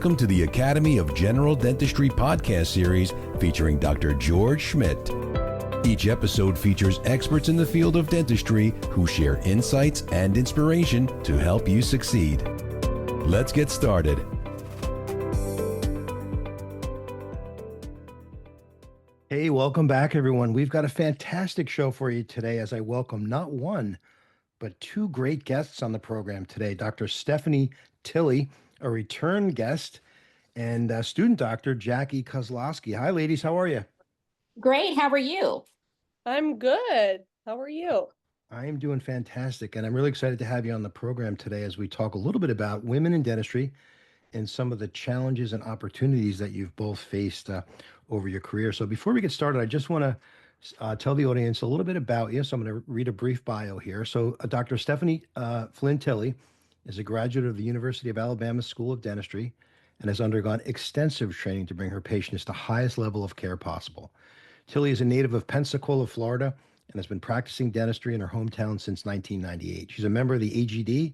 Welcome to the Academy of General Dentistry podcast series featuring Dr. George Schmidt. Each episode features experts in the field of dentistry who share insights and inspiration to help you succeed. Let's get started. Hey, welcome back, everyone. We've got a fantastic show for you today as I welcome not one, but two great guests on the program today. Dr. Stephanie Tilley, a return guest, and student doctor Jacqui Kozlowski. Hi, ladies. How are you? Great. How are you? I'm good. How are you? I am doing fantastic, and I'm really excited to have you on the program today as we talk a little bit about women in dentistry and some of the challenges and opportunities that you've both faced over your career. So before we get started, I just want to tell the audience a little bit about you. So I'm going to read a brief bio here. So Dr. Stephanie Flynn Tilley is a graduate of the University of Alabama School of Dentistry and has undergone extensive training to bring her patients to the highest level of care possible. Tilley is a native of Pensacola, Florida, and has been practicing dentistry in her hometown since 1998. She's a member of the AGD,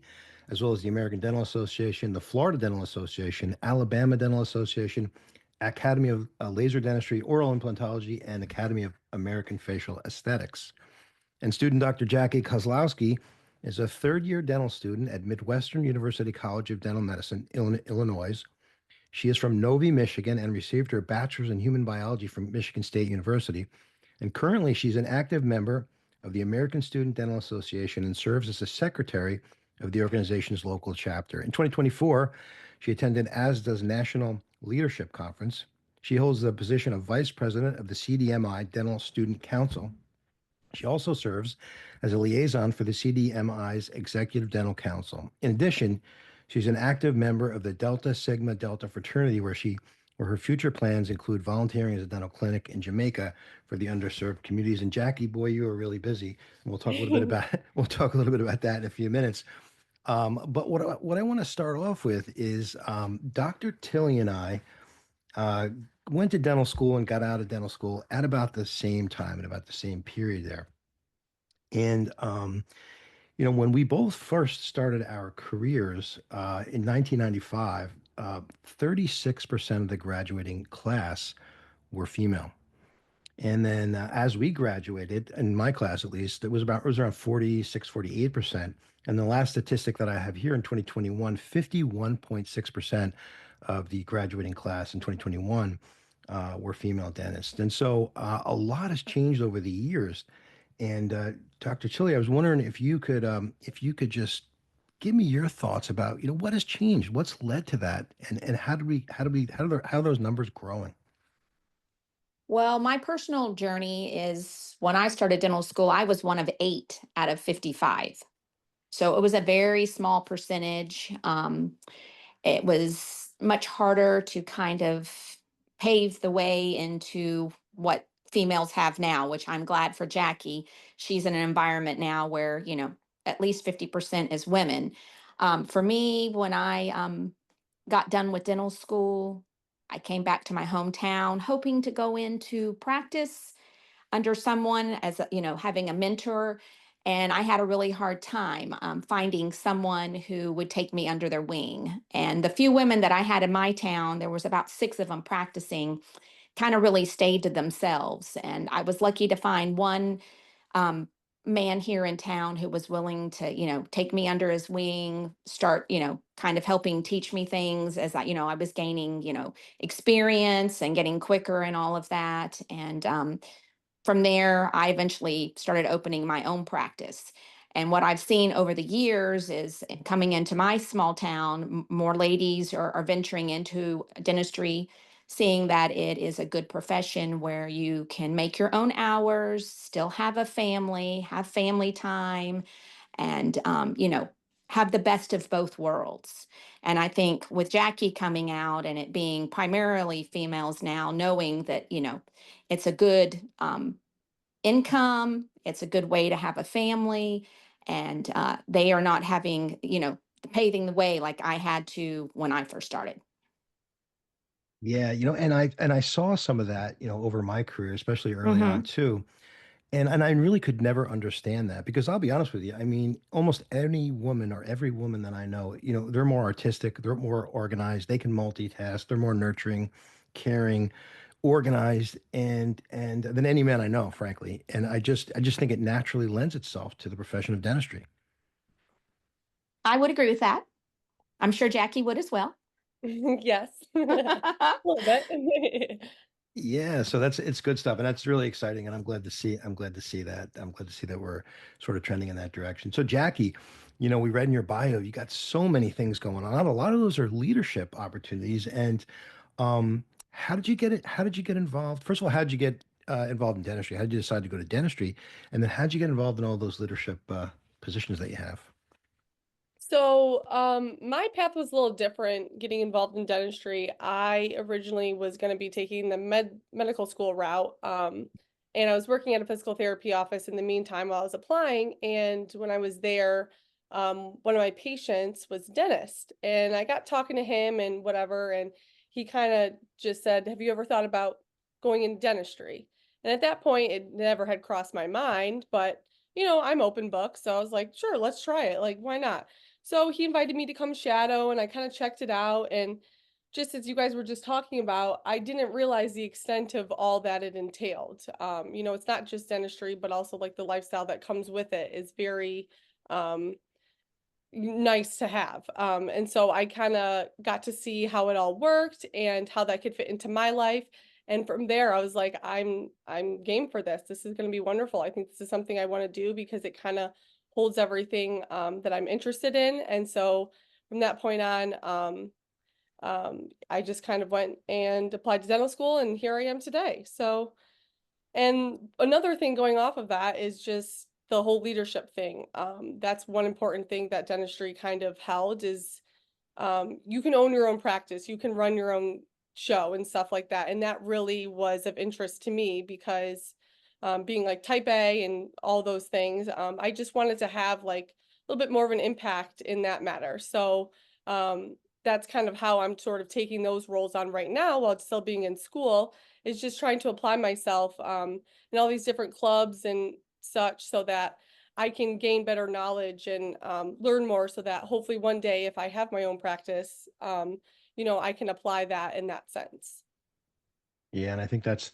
as well as the American Dental Association, the Florida Dental Association, Alabama Dental Association, Academy of Laser Dentistry, Oral Implantology, and Academy of American Facial Aesthetics. And student Dr. Jacqui Kozlowski is a third-year dental student at Midwestern University College of Dental Medicine, Illinois. She is from Novi, Michigan, and received her bachelor's in human biology from Michigan State University. And currently, she's an active member of the American Student Dental Association and serves as a secretary of the organization's local chapter. In 2024, she attended ASDA's National Leadership Conference. She holds the position of vice president of the CDMI Dental Student Council. She also serves as a liaison for the CDMI's Executive Dental Council. In addition, she's an active member of the Delta Sigma Delta fraternity, where her future plans include volunteering as a dental clinic in Jamaica for the underserved communities. And Jacqui, boy, you are really busy. And we'll talk a little bit about that in a few minutes. But what I want to start off with is Dr. Tilley and I went to dental school and got out of dental school at about the same time and about the same period there. And when we both first started our careers in 1995, 36% of the graduating class were female. And then as we graduated, in my class at least, it was around 46, 48%. And the last statistic that I have here in 2021, 51.6% of the graduating class in 2021 were female dentists. And so a lot has changed over the years. And Dr. Tilley, I was wondering if you could just give me your thoughts about, what has changed, what's led to that, and how are those numbers growing? Well, my personal journey is when I started dental school, I was one of 8 out of 55. So it was a very small percentage. It was much harder to kind of pave the way into what females have now, which I'm glad for Jacqui. She's in an environment now where, at least 50% is women. For me, when I got done with dental school, I came back to my hometown hoping to go into practice under someone as having a mentor. And I had a really hard time finding someone who would take me under their wing. And the few women that I had in my town, there was about 6 of them practicing, kind of really stayed to themselves. And I was lucky to find one um, man here in town who was willing to, take me under his wing, start, kind of helping teach me things as I was gaining, experience and getting quicker and all of that. And from there, I eventually started opening my own practice. And what I've seen over the years is coming into my small town, more ladies are venturing into dentistry, seeing that it is a good profession where you can make your own hours, still have family time, and, have the best of both worlds. And I think with Jacqui coming out and it being primarily females now, knowing that, it's a good income, it's a good way to have a family, and they are not having, paving the way like I had to when I first started. Yeah, and I saw some of that, over my career, especially early on too. And I really could never understand that because I'll be honest with you. I mean, almost any woman or every woman that I know, they're more artistic, they're more organized, they can multitask, they're more nurturing, caring, organized, and than any man I know, frankly. And I just think it naturally lends itself to the profession of dentistry. I would agree with that. I'm sure Jackie would as well. Yes. A little bit. Yeah, so it's good stuff, and that's really exciting, and I'm glad to see that. I'm glad to see that we're sort of trending in that direction. So, Jackie, we read in your bio, you got so many things going on. A lot of those are leadership opportunities. And how did you get it? How did you get involved? First of all, how did you get involved in dentistry? How did you decide to go to dentistry? And then how did you get involved in all those leadership positions that you have? So, my path was a little different getting involved in dentistry. I originally was going to be taking the medical school route. And I was working at a physical therapy office in the meantime while I was applying. And when I was there, one of my patients was a dentist, and I got talking to him and whatever. And he kind of just said, "Have you ever thought about going into dentistry?" And at that point, it never had crossed my mind, but I'm open book. So I was like, sure, let's try it. Like, why not? So he invited me to come shadow, and I kind of checked it out. And just as you guys were just talking about, I didn't realize the extent of all that it entailed. It's not just dentistry, but also like the lifestyle that comes with it is very um, nice to have. And so I kind of got to see how it all worked and how that could fit into my life. And from there, I was like, I'm game for this. This is going to be wonderful. I think this is something I want to do because it kind of holds everything that I'm interested in. And so from that point on, I just kind of went and applied to dental school, and here I am today. So, and another thing going off of that is just the whole leadership thing. That's one important thing that dentistry kind of held is you can own your own practice, you can run your own show and stuff like that. And that really was of interest to me because being like type A and all those things, I just wanted to have like a little bit more of an impact in that matter. So that's kind of how I'm sort of taking those roles on right now while it's still being in school, is just trying to apply myself in all these different clubs and such so that I can gain better knowledge and learn more so that hopefully one day if I have my own practice, I can apply that in that sense. Yeah, and I think that's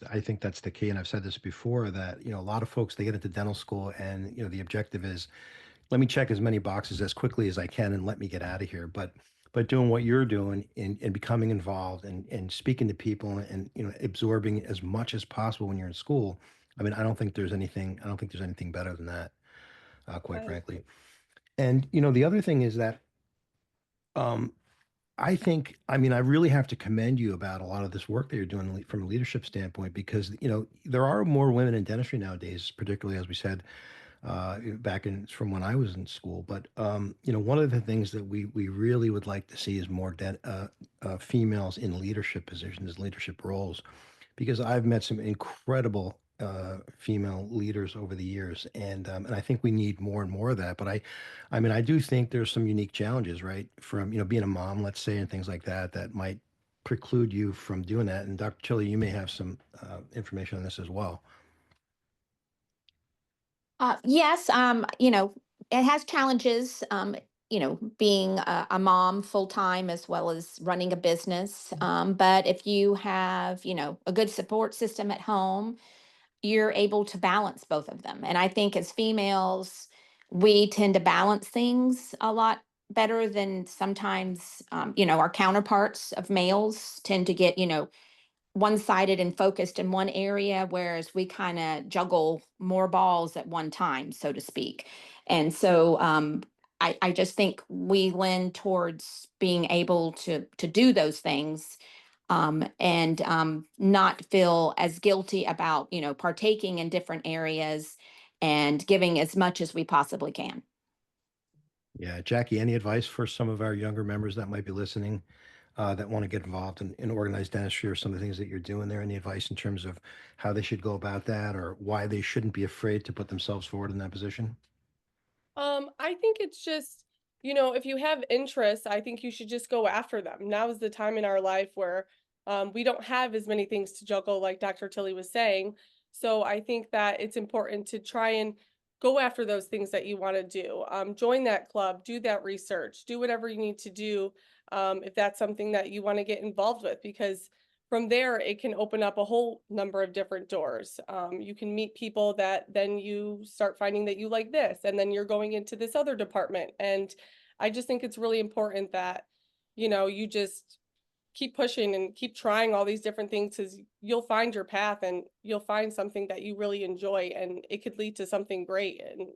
the key. And I've said this before that, a lot of folks they get into dental school and the objective is let me check as many boxes as quickly as I can and let me get out of here. But doing what you're doing and becoming involved and speaking to people and absorbing as much as possible when you're in school. I mean, I don't think there's anything better than that, quite Right. frankly. And the other thing is that um, I think, I mean, I really have to commend you about a lot of this work that you're doing from a leadership standpoint because, there are more women in dentistry nowadays, particularly as we said back in from when I was in school. But, one of the things that we really would like to see is more females in leadership positions, leadership roles, because I've met some incredible female leaders over the years, and I think we need more and more of that. But I mean, I do think there's some unique challenges, right? From being a mom, let's say, and things like that, that might preclude you from doing that. And Dr. Tilley, you may have some information on this as well. Yes, it has challenges, being a mom full time as well as running a business. But if you have, a good support system at home, you're able to balance both of them. And I think as females, we tend to balance things a lot better than sometimes, our counterparts of males tend to get, one-sided and focused in one area, whereas we kind of juggle more balls at one time, so to speak. And so I just think we lend towards being able to do those things and not feel as guilty about, partaking in different areas and giving as much as we possibly can. Yeah, Jackie, any advice for some of our younger members that might be listening that want to get involved in organized dentistry or some of the things that you're doing there? Any advice in terms of how they should go about that or why they shouldn't be afraid to put themselves forward in that position? I think it's just, if you have interests, I think you should just go after them. Now is the time in our life where we don't have as many things to juggle, like Dr. Tilley was saying. So I think that it's important to try and go after those things that you want to do. Join that club, do that research, do whatever you need to do if that's something that you want to get involved with, because from there it can open up a whole number of different doors. You can meet people that then you start finding that you like this, and then you're going into this other department. And I just think it's really important that, you just keep pushing and keep trying all these different things, because you'll find your path and you'll find something that you really enjoy, and it could lead to something great. And,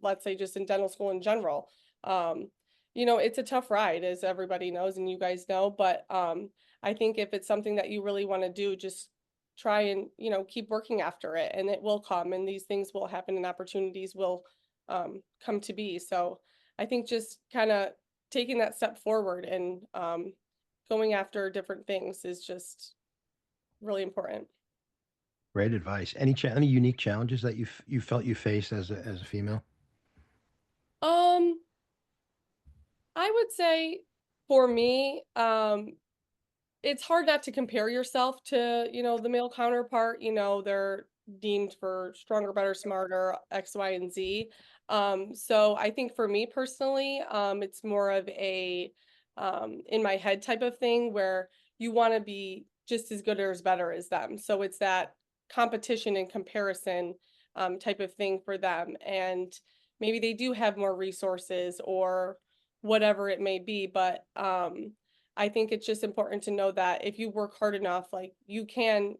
let's say just in dental school in general, um, it's a tough ride, as everybody knows and you guys know, but I think if it's something that you really want to do, just try and, keep working after it, and it will come, and these things will happen, and opportunities will come to be. So I think just kind of taking that step forward and going after different things is just really important. Great advice. Any unique challenges that you felt you faced as a female? Um, I would say for me, it's hard not to compare yourself to, the male counterpart. They're deemed for stronger, better, smarter, X, Y, and Z. So I think for me personally, it's more of a in my head type of thing, where you want to be just as good or as better as them. So it's that competition and comparison type of thing for them. And maybe they do have more resources or whatever it may be, but I think it's just important to know that if you work hard enough, like, you can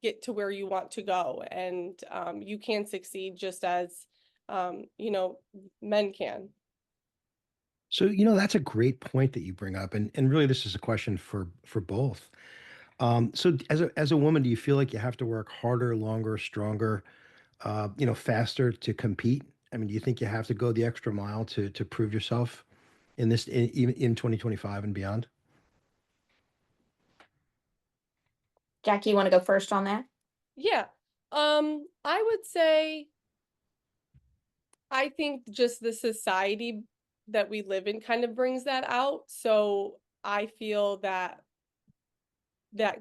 get to where you want to go, and you can succeed just as men can. So, that's a great point that you bring up, and really, this is a question for both. So, as a woman, do you feel like you have to work harder, longer, stronger, faster to compete? I mean, do you think you have to go the extra mile to prove yourself even in 2025 and beyond? Jackie, you want to go first on that? Yeah. I would say I think just the society that we live in kind of brings that out. So I feel that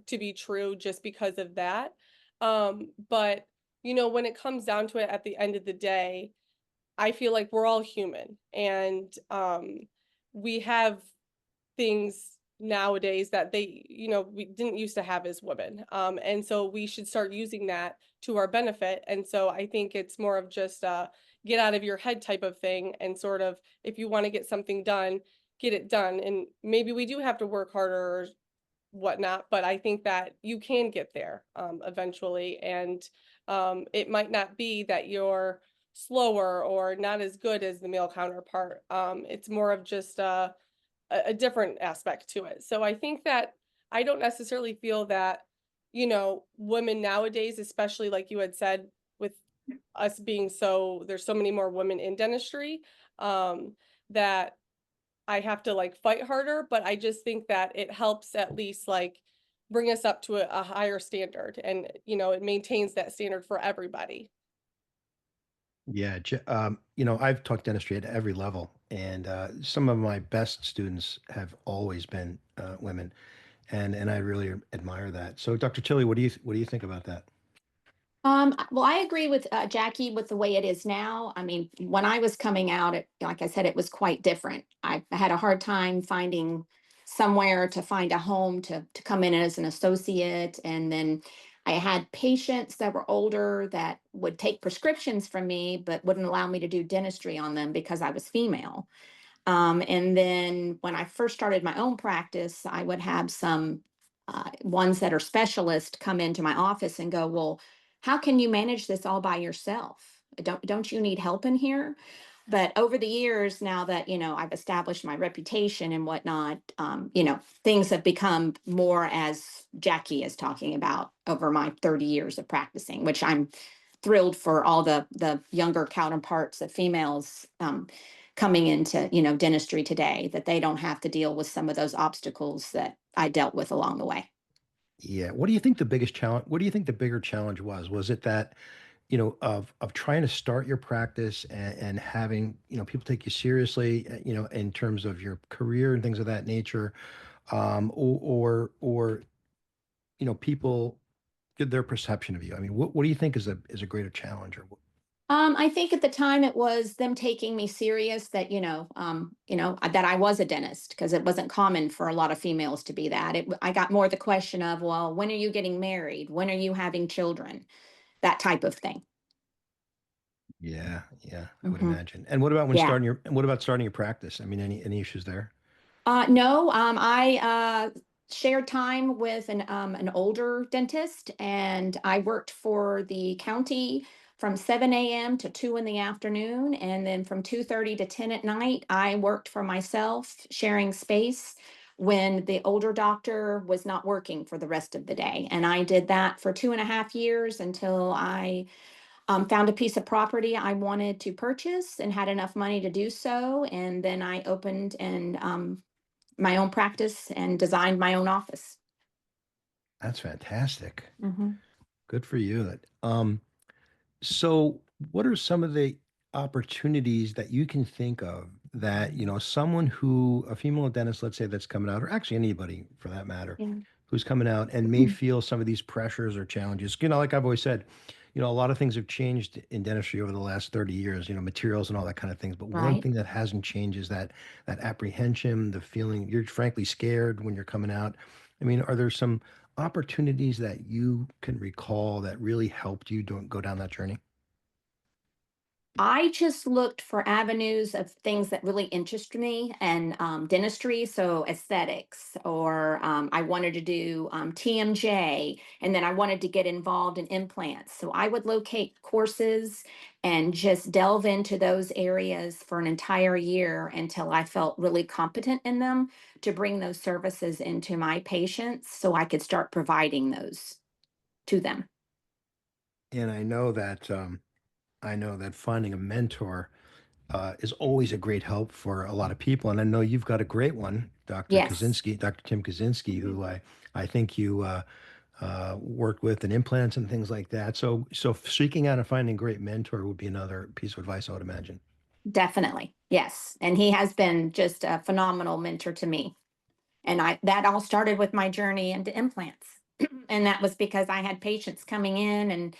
to be true just because of that. But when it comes down to it at the end of the day, I feel like we're all human, and we have things nowadays that we didn't used to have as women. And so we should start using that to our benefit. And so I think it's more of just a get out of your head type of thing, and sort of, if you want to get something done, get it done. And maybe we do have to work harder or whatnot, but I think that you can get there eventually. And it might not be that you're slower or not as good as the male counterpart. It's more of just a different aspect to it. So I think that I don't necessarily feel that, women nowadays, especially like you had said, with us being there's so many more women in dentistry, that I have to like fight harder, but I just think that it helps at least like bring us up to a higher standard, and it maintains that standard for everybody. Yeah, I've taught dentistry at every level, and some of my best students have always been women, and I really admire that. So, Dr. Tilley, what do you think about that? Well, I agree with Jackie with the way it is now. I mean, when I was coming out, like I said, it was quite different. I had a hard time finding somewhere to find a home to come in as an associate. And then I had patients that were older that would take prescriptions from me, but wouldn't allow me to do dentistry on them because I was female. And then when I first started my own practice, I would have some ones that are specialists come into my office and go, "Well, how can you manage this all by yourself? Don't you need help in here?" But over the years, now that I've established my reputation and whatnot, things have become more as Jackie is talking about over my 30 years of practicing, which I'm thrilled for all the younger counterparts of females coming into dentistry today, that they don't have to deal with some of those obstacles that I dealt with along the way. Yeah, what do you think the biggest challenge? What do you think the bigger challenge was? Was it that of trying to start your practice and having people take you seriously, in terms of your career and things of that nature, or people their perception of you? I mean, what do you think is a greater challenge or I think at the time it was them taking me serious that, that I was a dentist because it wasn't common for a lot of females to be that. I got more the question of, well, when are you getting married? When are you having children? That type of thing. Yeah, yeah, I would Hmm. imagine. And what about Yeah. what about starting your practice? I mean, any issues there? No, I shared time with an older dentist, and I worked for the county from 7 a.m. to 2 in the afternoon, and then from 2:30 to 10 at night, I worked for myself, sharing space when the older doctor was not working for the rest of the day. And I did that for 2.5 years until I found a piece of property I wanted to purchase and had enough money to do so. And then I opened and my own practice and designed my own office. That's fantastic. Hmm. Good for you. So what are some of the opportunities that you can think of that, someone a female dentist, let's say that's coming out, or actually anybody for that matter, Yeah. who's coming out and may feel some of these pressures or challenges? Like I've always said, a lot of things have changed in dentistry over the last 30 years, materials and all that kind of things. But one Right. thing that hasn't changed is that apprehension, the feeling you're frankly scared when you're coming out. I mean, are there some opportunities that you can recall that really helped you go down that journey? I just looked for avenues of things that really interest me and dentistry, so aesthetics, or I wanted to do TMJ, and then I wanted to get involved in implants. So I would locate courses and just delve into those areas for an entire year until I felt really competent in them to bring those services into my patients so I could start providing those to them. And I know that finding a mentor is always a great help for a lot of people. And I know you've got a great one, Yes, Dr. Tim Kaczynski, who I think you worked with in implants and things like that. So seeking out and finding a great mentor would be another piece of advice I would imagine. definitely. Yes. And he has been just a phenomenal mentor to me. And I that all started with my journey into implants. And that was because I had patients coming in and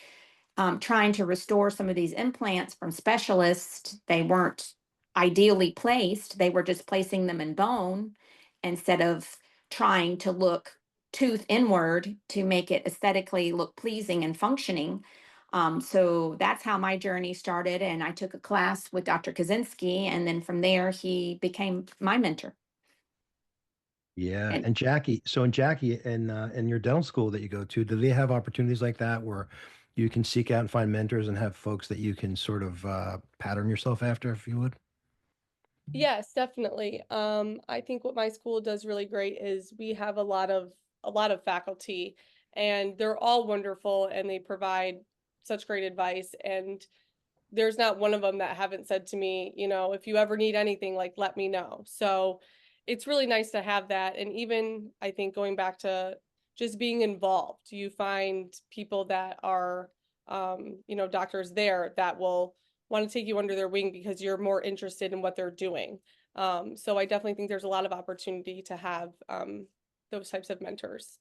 trying to restore some of these implants from specialists. They weren't ideally placed, they were just placing them in bone instead of trying to look tooth inward to make it aesthetically look pleasing and functioning. So that's how my journey started. And I took a class with Dr. Kaczynski, and then from there, he became my mentor. Yeah, And and Jackie, in your dental school that you go to, do they have opportunities like that where you can seek out and find mentors and have folks that you can sort of pattern yourself after, if you would? Yes, definitely. I think what my school does really great is we have a lot of faculty, and they're all wonderful, and they provide such great advice. And there's not one of them that haven't said to me, if you ever need anything, like, let me know. So it's really nice to have that. And even I think going back to just being involved, you find people that are, doctors there that will want to take you under their wing because you're more interested in what they're doing. So I definitely think there's a lot of opportunity to have those types of mentors.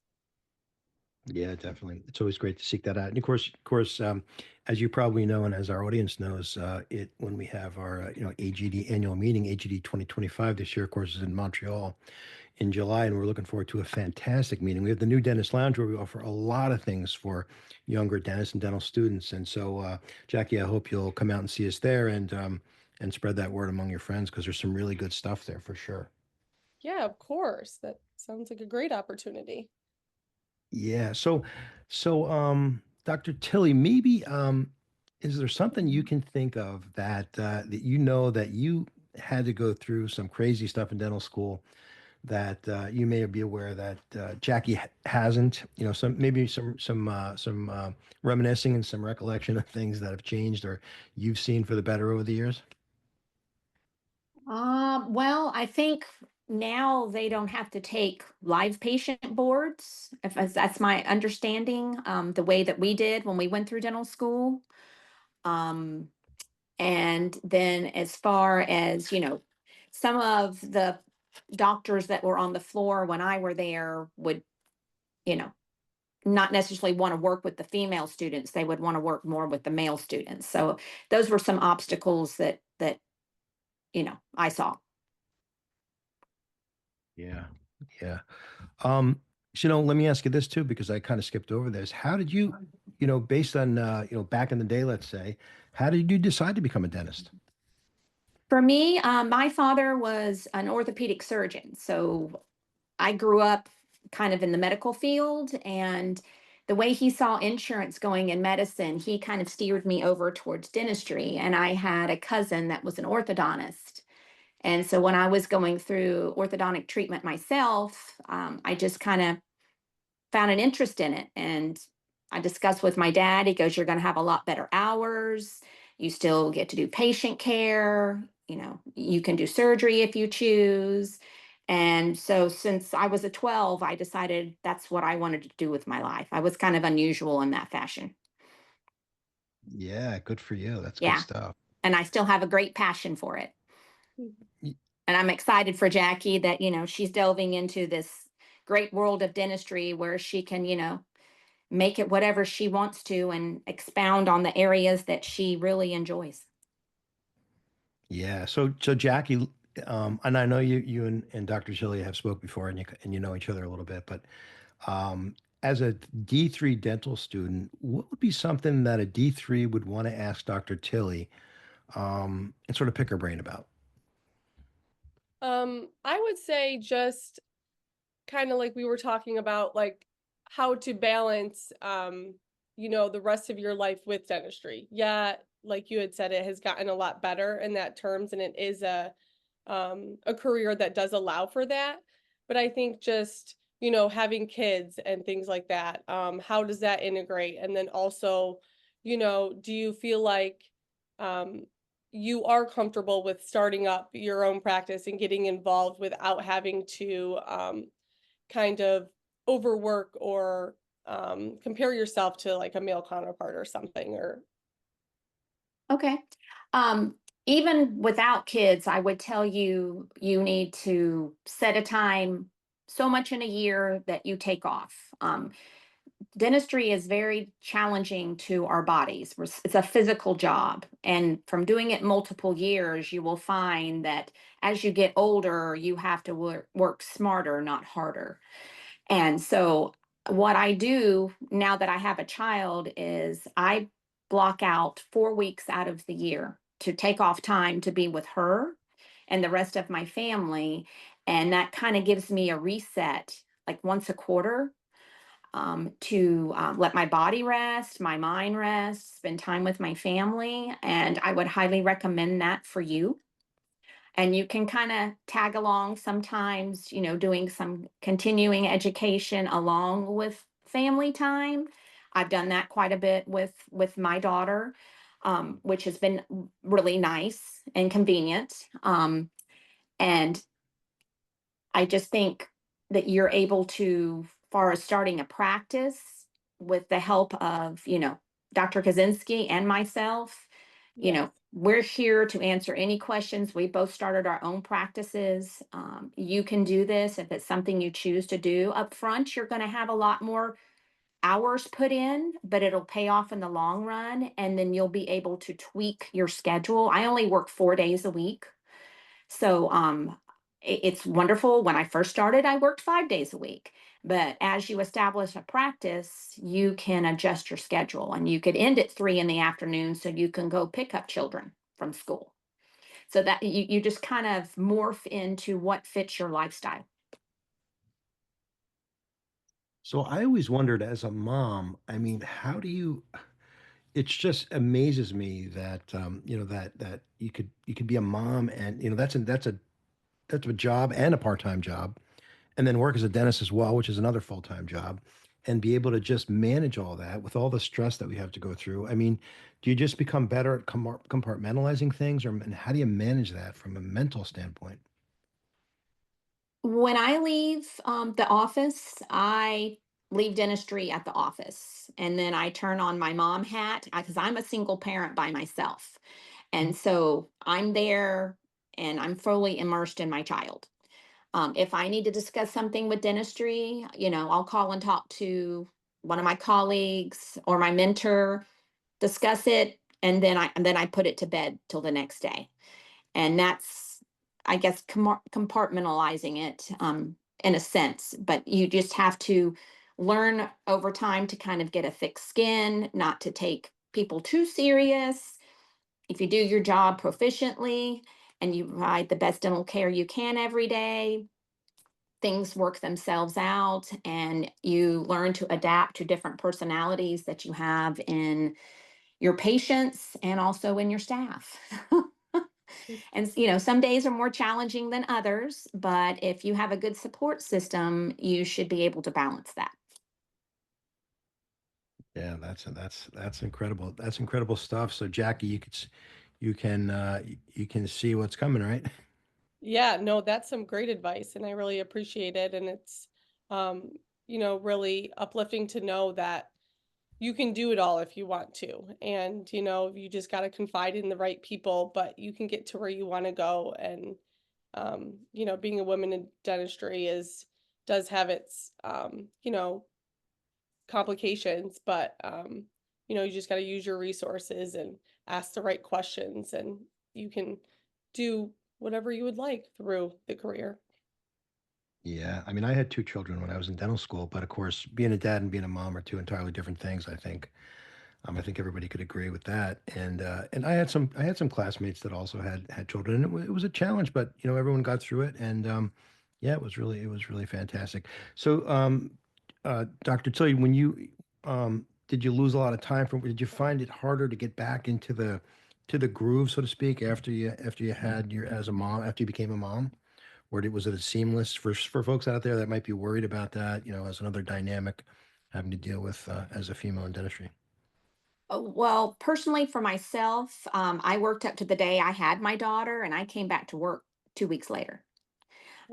Yeah, definitely. It's always great to seek that out. And of course, as you probably know, and as our audience knows, it when we have our AGD annual meeting, AGD 2025 this year, of course, is in Montreal in July, and we're looking forward to a fantastic meeting. We have the new Dentist Lounge where we offer a lot of things for younger dentists and dental students. And so, Jackie, I hope you'll come out and see us there and spread that word among your friends because there's some really good stuff there for sure. Yeah, of course. That sounds like a great opportunity. Yeah. So, Dr. Tilley, maybe is there something you can think of that that you had to go through some crazy stuff in dental school that you may be aware that Jackie hasn't? Some maybe some reminiscing and some recollection of things that have changed or you've seen for the better over the years. well, I think now they don't have to take live patient boards, if that's my understanding, the way that we did when we went through dental school. Um, and then as far as, some of the doctors that were on the floor when I were there would, you know, not necessarily want to work with the female students. They would want to work more with the male students. So those were some obstacles that I saw. Yeah. Yeah. Let me ask you this too, because I kind of skipped over this. How did you, based on, back in the day, let's say, how did you decide to become a dentist? For me, my father was an orthopedic surgeon. So I grew up kind of in the medical field, and the way he saw insurance going in medicine, he kind of steered me over towards dentistry. And I had a cousin that was an orthodontist. And so when I was going through orthodontic treatment myself, I just kind of found an interest in it. And I discussed with my dad. He goes, "You're going to have a lot better hours. You still get to do patient care. You can do surgery if you choose." And so since I was a 12, I decided that's what I wanted to do with my life. I was kind of unusual in that fashion. Yeah, good for you. That's good Yeah. stuff. And I still have a great passion for it. Mhm. Y- And I'm excited for Jacqui that, she's delving into this great world of dentistry where she can, make it whatever she wants to and expound on the areas that she really enjoys. Yeah. So Jackie, and I know you and Dr. Tilley have spoke before, and you know each other a little bit, but as a D3 dental student, what would be something that a D3 would want to ask Dr. Tilley, and sort of pick her brain about? I would say just kind of like we were talking about, like how to balance, the rest of your life with dentistry. Yeah, like you had said, it has gotten a lot better in that terms, and it is a career that does allow for that. But I think just, having kids and things like that, how does that integrate? And then also, do you feel like um, you are comfortable with starting up your own practice and getting involved without having to kind of overwork or compare yourself to like a male counterpart or something? Or Okay. Um, Even without kids, I would tell you you need to set a time so much in a year that you take off. Dentistry is very challenging to our bodies. It's a physical job. And from doing it multiple years, you will find that as you get older, you have to work smarter, not harder. And so, what I do now that I have a child is I block out 4 weeks out of the year to take off time to be with her and the rest of my family. And that kind of gives me a reset, like once a quarter, to let my body rest, my mind rest, spend time with my family. And I would highly recommend that for you. And you can kind of tag along sometimes, doing some continuing education along with family time. I've done that quite a bit with my daughter, which has been really nice and convenient. And I just think that you're able to, far as starting a practice with the help of, Dr. Kaczynski and myself, yes. we're here to answer any questions. We both started our own practices. You can do this if it's something you choose to do up front. You're going to have a lot more hours put in, but it'll pay off in the long run. And then you'll be able to tweak your schedule. I only work 4 days a week. So it's wonderful. When I first started, I worked 5 days a week. But as you establish a practice, you can adjust your schedule and you could end at 3 in the afternoon so you can go pick up children from school. So that you just kind of morph into what fits your lifestyle. So I always wondered, as a mom, I mean, how do you, it just amazes me that, that you could be a mom, and, that's a job and a part-time job, and then work as a dentist as well, which is another full-time job, and be able to just manage all that with all the stress that we have to go through. I mean, do you just become better at compartmentalizing things, and how do you manage that from a mental standpoint? When I leave the office, I leave dentistry at the office. And then I turn on my mom hat because I'm a single parent by myself. And so I'm there and I'm fully immersed in my child. If I need to discuss something with dentistry, I'll call and talk to one of my colleagues or my mentor, discuss it, and then I put it to bed till the next day. And that's, I guess, compartmentalizing it, in a sense. But you just have to learn over time to kind of get a thick skin, not to take people too serious. If you do your job proficiently and you provide the best dental care you can every day, things work themselves out, and you learn to adapt to different personalities that you have in your patients and also in your staff. And some days are more challenging than others, but if you have a good support system, you should be able to balance that. Yeah, that's incredible. That's incredible stuff. So Jacqui, you can see what's coming, right? Yeah, no, that's some great advice, and I really appreciate it. And it's, really uplifting to know that you can do it all if you want to. And, you just got to confide in the right people, but you can get to where you want to go. And, being a woman in dentistry does have its, complications, but, you just got to use your resources and ask the right questions, and you can do whatever you would like through the career. Yeah, I mean, I had two children when I was in dental school, but of course, being a dad and being a mom are two entirely different things, I think. I think everybody could agree with that. And I had some classmates that also had children, and it was a challenge, but everyone got through it, and yeah, it was really fantastic. So, Dr. Tilley, when you did you lose a lot of time from? Did you find it harder to get back into the groove, so to speak, after you had your as a mom after you became a mom? Was it a seamless for folks out there that might be worried about that? As another dynamic having to deal with as a female in dentistry. Well, personally, for myself, I worked up to the day I had my daughter, and I came back to work 2 weeks later.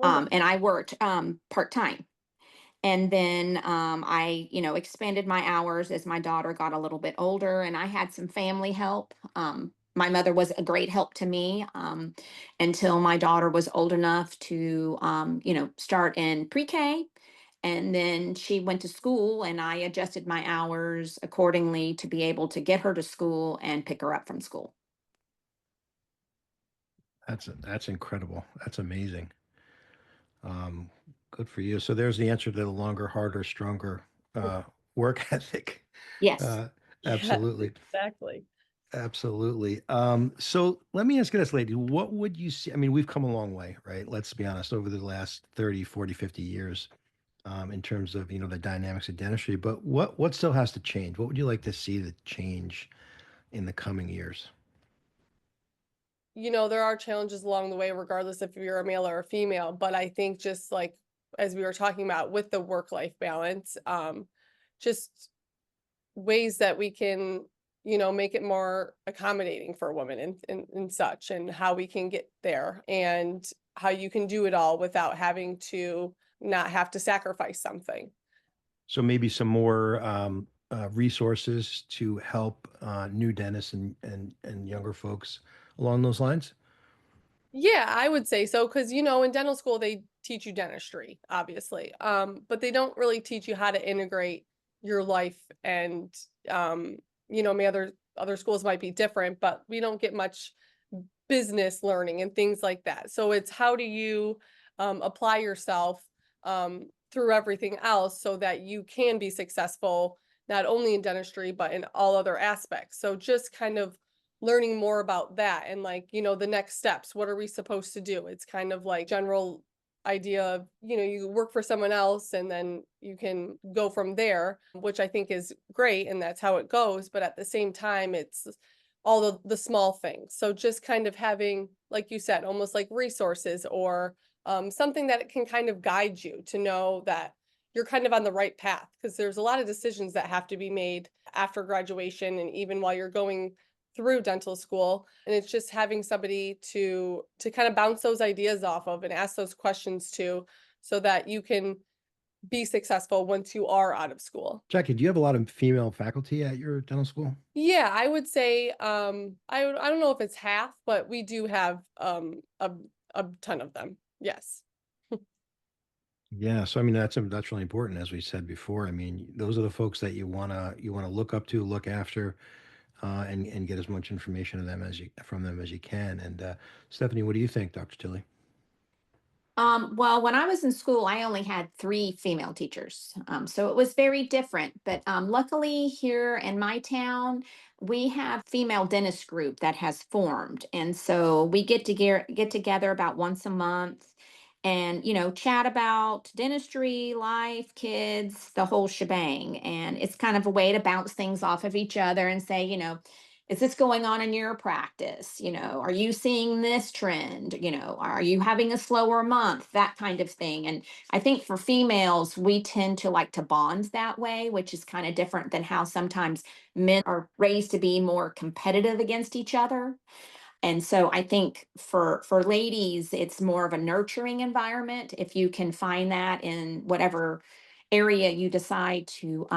Oh, And I worked part time. And then I, expanded my hours as my daughter got a little bit older, and I had some family help. My mother was a great help to me until my daughter was old enough to, start in pre-K. And then she went to school, and I adjusted my hours accordingly to be able to get her to school and pick her up from school. That's incredible. That's amazing. Um, Good for you. So there's the answer to the longer, harder, stronger work ethic. Yes. Uh, yes, Absolutely. exactly. Absolutely. So let me ask you this, lady. What would you see? I mean, we've come a long way, right? Let's be honest, over the last 30, 40, 50 years, in terms of, the dynamics of dentistry. But what still has to change? What would you like to see the change in the coming years? There are challenges along the way, regardless if you're a male or a female. But I think just like as we were talking about with the work-life balance, just ways that we can, make it more accommodating for women and such, and how we can get there, and how you can do it all without having to not have to sacrifice something. So maybe some more resources to help new dentists and younger folks along those lines. Yeah, I would say so, because in dental school they teach you dentistry, obviously, but they don't really teach you how to integrate your life. And maybe other schools might be different, but we don't get much business learning and things like that. So it's how do you apply yourself through everything else so that you can be successful not only in dentistry but in all other aspects. So just kind of learning more about that, and like, the next steps. What are we supposed to do? It's kind of like general idea of, you work for someone else and then you can go from there, which I think is great, and that's how it goes. But at the same time, it's all the small things. So just kind of having, like you said, almost like resources, or something that it can kind of guide you to know that you're kind of on the right path, because there's a lot of decisions that have to be made after graduation and even while you're going through dental school. And it's just having somebody to kind of bounce those ideas off of and ask those questions to, so that you can be successful once you are out of school. Jackie, do you have a lot of female faculty at your dental school? Yeah, I would say I don't know if it's half, but we do have a ton of them. Yes. Yeah, so I mean that's really important, as we said before. I mean, those are the folks that you wanna look up to, look after, and get as much information of them as you from them as you can. And Stephanie, what do you think, Dr. Tilley? Well, when I was in school, I only had three female teachers. So it was very different. But luckily, here in my town, we have female dentist group that has formed. And so we get together about once a month and, chat about dentistry, life, kids, the whole shebang. And it's kind of a way to bounce things off of each other and say, is this going on in your practice? Are you seeing this trend? Are you having a slower month? That kind of thing. And I think for females, we tend to like to bond that way, which is kind of different than how sometimes men are raised to be more competitive against each other. And so I think for ladies, it's more of a nurturing environment. If you can find that in whatever area you decide to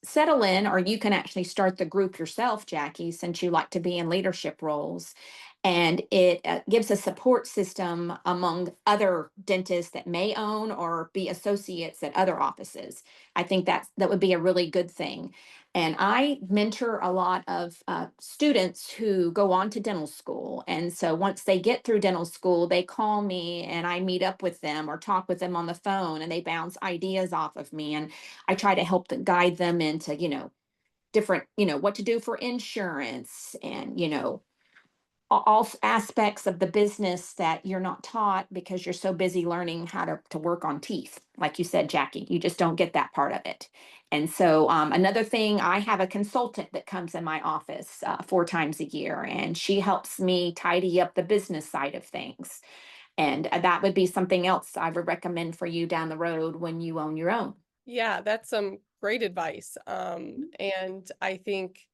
settle in, or you can actually start the group yourself, Jackie, since you like to be in leadership roles. And it gives a support system among other dentists that may own or be associates at other offices. I think that would be a really good thing. And I mentor a lot of students who go on to dental school. And so once they get through dental school, they call me and I meet up with them or talk with them on the phone and they bounce ideas off of me. And I try to help them guide them into, different, what to do for insurance and, all aspects of the business that you're not taught because you're so busy learning how to work on teeth. Like you said, Jackie, you just don't get that part of it. And so another thing, I have a consultant that comes in my office 4 times a year, and she helps me tidy up the business side of things. And that would be something else I would recommend for you down the road when you own your own. Yeah, that's some great advice. And I think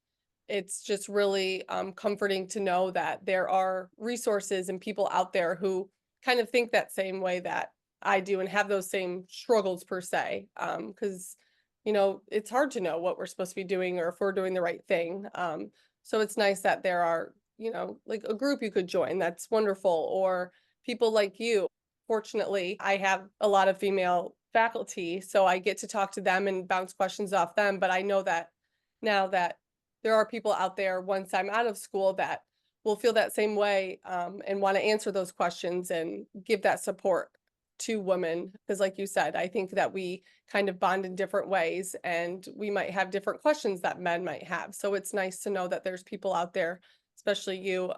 it's just really comforting to know that there are resources and people out there who kind of think that same way that I do and have those same struggles per se. Because, it's hard to know what we're supposed to be doing or if we're doing the right thing. So it's nice that there are, like a group you could join. That's wonderful. Or people like you. Fortunately, I have a lot of female faculty, so I get to talk to them and bounce questions off them. But I know that now that there are people out there once I'm out of school that will feel that same way, and want to answer those questions and give that support to women. Because like you said, I think that we kind of bond in different ways and we might have different questions that men might have. So it's nice to know that there's people out there, especially you,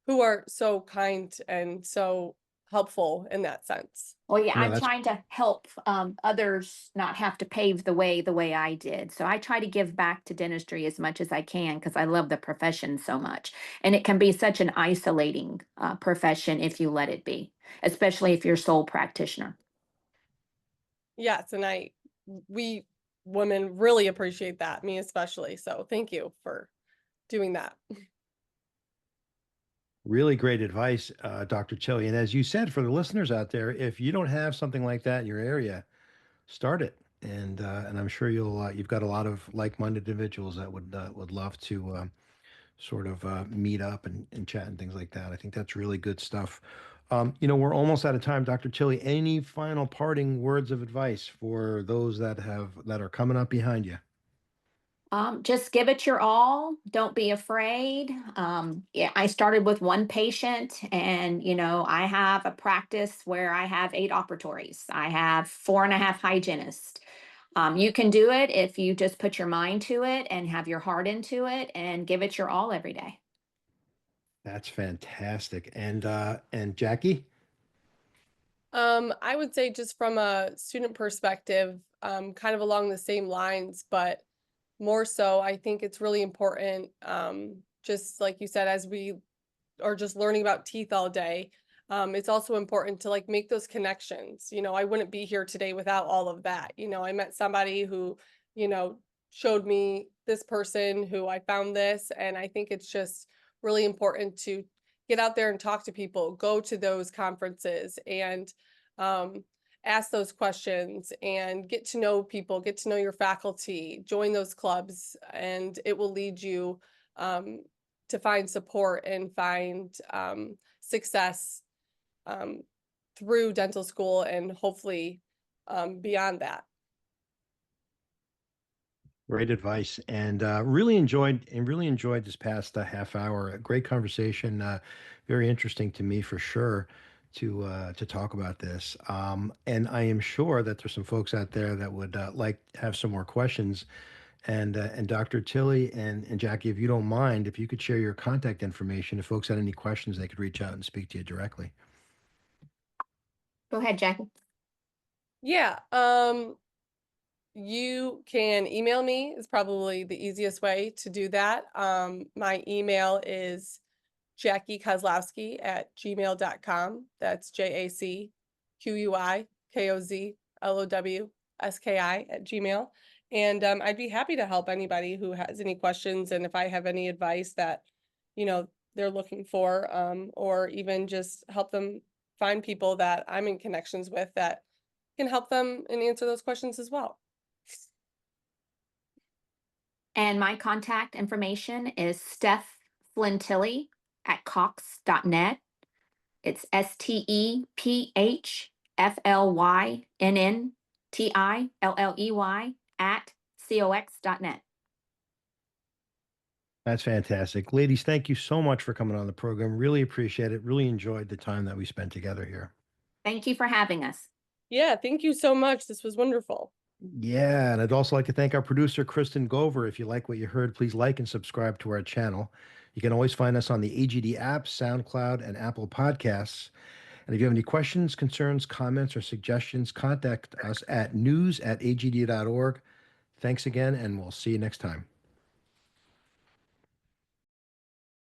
who are so kind and so helpful in that sense. Well, yeah, No, I'm that's trying to help others not have to pave the way I did. So I try to give back to dentistry as much as I can because I love the profession so much. And it can be such an isolating profession if you let it be, especially if you're sole practitioner. Yes, and we women really appreciate that, me especially. So thank you for doing that. really great advice, Dr. Tilley. And as you said, for the listeners out there, if you don't have something like that in your area, start it. And I'm sure you've got a lot of like-minded individuals that would love to sort of meet up and chat and things like that. I think that's really good stuff. We're almost out of time, Dr. Tilley. Any final parting words of advice for those that are coming up behind you? Just give it your all. Don't be afraid. Yeah, I started with one patient, and I have a practice where I have 8 operatories. I have 4.5 hygienists. You can do it if you just put your mind to it and have your heart into it and give it your all every day. That's fantastic. And Jackie? I would say just from a student perspective, kind of along the same lines, but more so, I think it's really important, just like you said, as we are just learning about teeth all day, it's also important to like make those connections. I wouldn't be here today without all of that. I met somebody who, you know, showed me this person who I found this, and I think it's just really important to get out there and talk to people, go to those conferences and um, ask those questions and get to know people, get to know your faculty, join those clubs, and it will lead you to find support and find success, um, through dental school and hopefully beyond that. Great advice, and really enjoyed this past half hour. A great conversation, very interesting to me for sure to talk about this. And I am sure that there's some folks out there that would like to have some more questions. And Dr. Tilley and Jacqui, if you don't mind, if you could share your contact information, if folks had any questions, they could reach out and speak to you directly. Go ahead, Jacqui. Yeah. You can email me is probably the easiest way to do that. My email is Jacqui Kozlowski at gmail.com. That's JACQUIKOZLOWSKI at Gmail. And I'd be happy to help anybody who has any questions. And if I have any advice that, they're looking for, or even just help them find people that I'm in connections with that can help them and answer those questions as well. And my contact information is Steph Flynn Tilley at cox.net. It's STEPHLYNNTILLEY at cox.net. That's fantastic. Ladies, thank you so much for coming on the program. Really appreciate it. Really enjoyed the time that we spent together here. Thank you for having us. Yeah, thank you so much. This was wonderful. Yeah, and I'd also like to thank our producer, Kristen Gover. If you like what you heard, please like and subscribe to our channel. You can always find us on the AGD app, SoundCloud, and Apple Podcasts. And if you have any questions, concerns, comments, or suggestions, contact us at news@agd.org. Thanks again, and we'll see you next time.